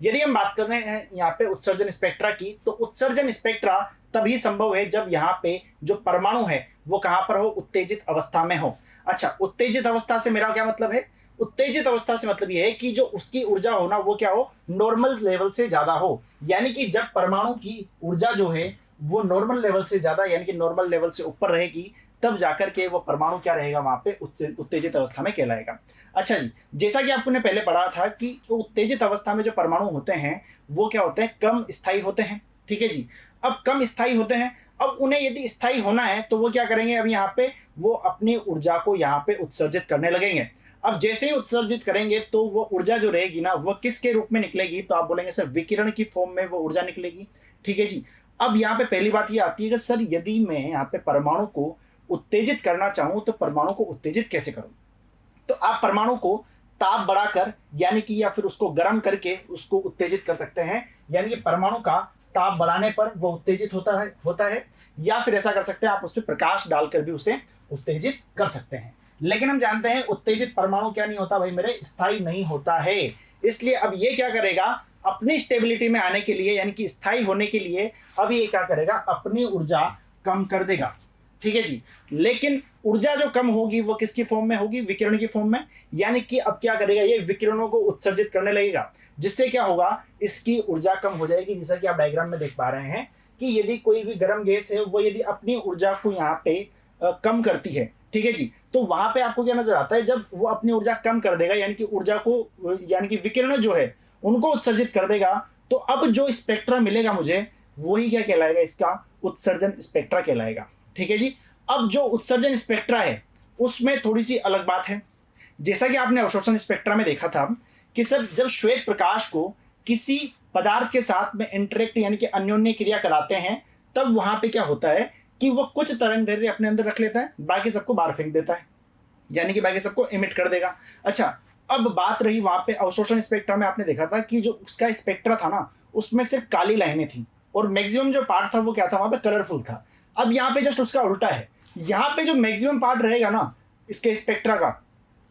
यदि हम बात करते हैं यहाँ पे उत्सर्जन स्पेक्ट्रा की, तो उत्सर्जन स्पेक्ट्रा तभी संभव है जब यहाँ पे जो परमाणु है वो कहाँ पर हो, उत्तेजित अवस्था में हो। अच्छा, उत्तेजित अवस्था से मेरा क्या मतलब है? उत्तेजित अवस्था से मतलब ये है कि जो उसकी ऊर्जा हो ना वो क्या हो, नॉर्मल लेवल से ज्यादा हो। यानी कि जब परमाणु की ऊर्जा जो है वो नॉर्मल लेवल से ज्यादा, यानी कि नॉर्मल लेवल से ऊपर रहेगी, तब जाकर के वो परमाणु क्या रहेगा, वहां पे उत्तेजित अवस्था में कहलाएगा। अच्छा जी, जैसा कि आपने पहले पढ़ा था कि जो उत्तेजित अवस्था में जो परमाणु होते हैं वो क्या होते हैं, कम स्थायी होते हैं। ठीक है जी, अब कम स्थायी होते हैं, अब उन्हें यदि स्थायी होना है तो वो क्या करेंगे, अब यहाँ पे वो अपनी ऊर्जा को यहाँ पे उत्सर्जित करने लगेंगे। अब जैसे ही उत्सर्जित करेंगे तो वो ऊर्जा जो रहेगी ना वो किसके रूप में निकलेगी, तो आप बोलेंगे सर विकिरण की फॉर्म में वो ऊर्जा निकलेगी। ठीक है जी, अब यहाँ पे पहली बात ये आती है कि सर यदि मैं यहाँ पे परमाणु को उत्तेजित करना चाहूं तो परमाणु को उत्तेजित कैसे करूं? तो आप परमाणु को ताप बढ़ाकर, यानी कि या फिर उसको गर्म करके उसको उत्तेजित कर सकते हैं, यानी कि परमाणु का ताप बढ़ाने पर वो उत्तेजित होता है, या फिर ऐसा कर सकते हैं आप उस पर प्रकाश डालकर भी उसे उत्तेजित कर सकते हैं। लेकिन हम जानते हैं उत्तेजित परमाणु क्या नहीं होता भाई मेरे, स्थायी नहीं होता है। इसलिए अब ये क्या करेगा, अपनी स्टेबिलिटी में आने के लिए, यानी कि स्थायी होने के लिए अब ये क्या करेगा, अपनी ऊर्जा कम कर देगा। ठीक है जी, लेकिन ऊर्जा जो कम होगी वो किसकी फॉर्म में होगी, विकिरण की फॉर्म में। यानी कि अब क्या करेगा, ये विकिरणों को उत्सर्जित करने लगेगा, जिससे क्या होगा, इसकी ऊर्जा कम हो जाएगी। जैसा कि आप डायग्राम में देख पा रहे हैं कि यदि कोई भी गर्म गैस है वो यदि अपनी ऊर्जा को यहाँ पे कम करती है, ठीक है जी, तो वहां पे आपको क्या नजर आता है, जब वो अपनी ऊर्जा कम कर देगा, यानी कि ऊर्जा को, यानी कि विकिरण जो है उनको उत्सर्जित कर देगा, तो अब जो स्पेक्ट्रा मिलेगा मुझे वही क्या कहलाएगा, इसका उत्सर्जन स्पेक्ट्रा कहलाएगा। ठीक है जी, अब जो उत्सर्जन स्पेक्ट्रा है उसमें थोड़ी सी अलग बात है। जैसा कि आपने अवशोषण स्पेक्ट्रा में देखा था कि सर जब श्वेत प्रकाश को किसी पदार्थ के साथ में इंटरेक्ट, यानी कि अन्योन्य क्रिया कराते हैं, तब वहां पे क्या होता है कि वो कुछ तरंगदैर्घ्य अपने अंदर रख लेता है, बाकी सबको बाहर फेंक देता है, यानी कि बाकी सबको इमिट कर देगा। अच्छा, अब बात रही वहां पे अवशोषण स्पेक्ट्रा में, आपने देखा था कि जो उसका स्पेक्ट्रा था ना उसमें सिर्फ काली लाइनें थी और मैक्सिमम जो पार्ट था वो क्या था, वहां पे कलरफुल था। अब यहाँ पे जस्ट उसका उल्टा है, यहाँ पे जो मैक्सिमम पार्ट रहेगा ना इसके स्पेक्ट्रा का,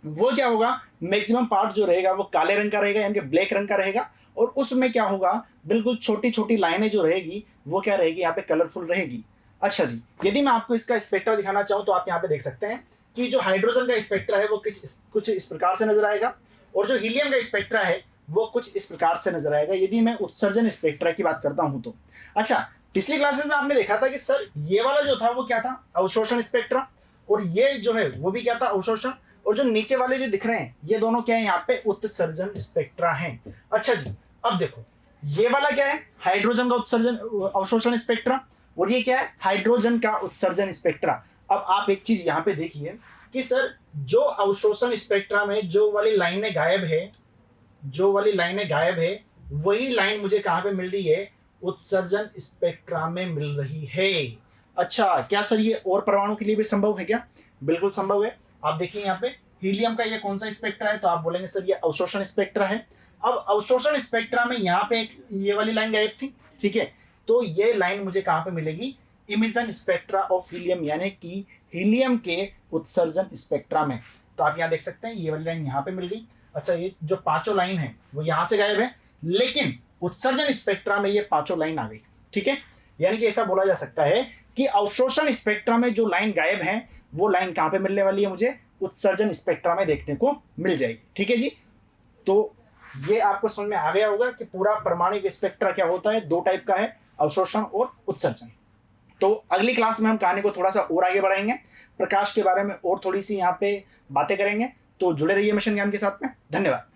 वो क्या होगा, मैक्सिमम पार्ट जो रहेगा वो काले रंग का रहेगा, यानी कि ब्लैक रंग का रहेगा, और उसमें क्या होगा, बिल्कुल छोटी छोटी लाइनें जो रहेगी वो क्या रहेगी, यहाँ पे कलरफुल रहेगी। अच्छा जी, यदि मैं आपको इसका स्पेक्ट्रा दिखाना चाहूँ तो आप यहाँ पे देख सकते हैं कि जो हाइड्रोजन का स्पेक्ट्रा है वो कुछ इस प्रकार से नजर आएगा, और जो हीलियम का स्पेक्ट्रा है वो कुछ इस प्रकार से नजर आएगा, यदि मैं उत्सर्जन स्पेक्ट्रा की बात करता हूं तो। अच्छा, पिछली क्लासेस में आपने देखा था कि सर ये वाला जो था वो क्या था, अवशोषण स्पेक्ट्रा, और ये जो है वो भी क्या था, अवशोषण, और जो नीचे वाले जो दिख रहे हैं ये दोनों क्या है, यहाँ पे उत्सर्जन स्पेक्ट्रा है। अच्छा जी, अब देखो ये वाला क्या है, हाइड्रोजन का उत्सर्जन अवशोषण स्पेक्ट्रा, और ये क्या है, हाइड्रोजन का उत्सर्जन स्पेक्ट्रा। अब आप एक चीज यहाँ पे देखिए कि सर जो अवशोषण स्पेक्ट्रा में जो वाली लाइनें गायब है, वही लाइन मुझे कहां पे मिल रही है, उत्सर्जन स्पेक्ट्रा में मिल रही है। अच्छा, क्या सर ये और परमाणु के लिए भी संभव है क्या? बिल्कुल संभव है। आप देखिए यहाँ पे हीलियम का ये कौन सा स्पेक्ट्रा है, तो आप बोलेंगे सर ये अवशोषण स्पेक्ट्रा है। अब अवशोषण स्पेक्ट्रा में यहाँ पे एक ये वाली लाइन गायब थी, ठीक है, तो ये लाइन मुझे कहां पे मिलेगी, इमिशन स्पेक्ट्रा ऑफ हीलियम, यानी कि हीलियम के उत्सर्जन स्पेक्ट्रा में। तो आप यहाँ देख सकते हैं ये वाली लाइन यहाँ पे मिल गई। अच्छा, ये जो पांचों लाइन है वो यहाँ से गायब है, लेकिन उत्सर्जन स्पेक्ट्रा में ये पांचों लाइन आ गई। ठीक है, यानी कि ऐसा बोला जा सकता है कि अवशोषण स्पेक्ट्रा में जो लाइन गायब है वो लाइन कहां पे मिलने वाली है, मुझे उत्सर्जन स्पेक्ट्रा में देखने को मिल जाएगी। ठीक है जी, तो ये आपको समझ में आ गया होगा कि पूरा परमाणु स्पेक्ट्रा क्या होता है, दो टाइप का है, अवशोषण और उत्सर्जन। तो अगली क्लास में हम कहानी को थोड़ा सा और आगे बढ़ाएंगे, प्रकाश के बारे में और थोड़ी सी यहाँ पे बातें करेंगे। तो जुड़े रहिए मिशन ज्ञान के साथ में। धन्यवाद।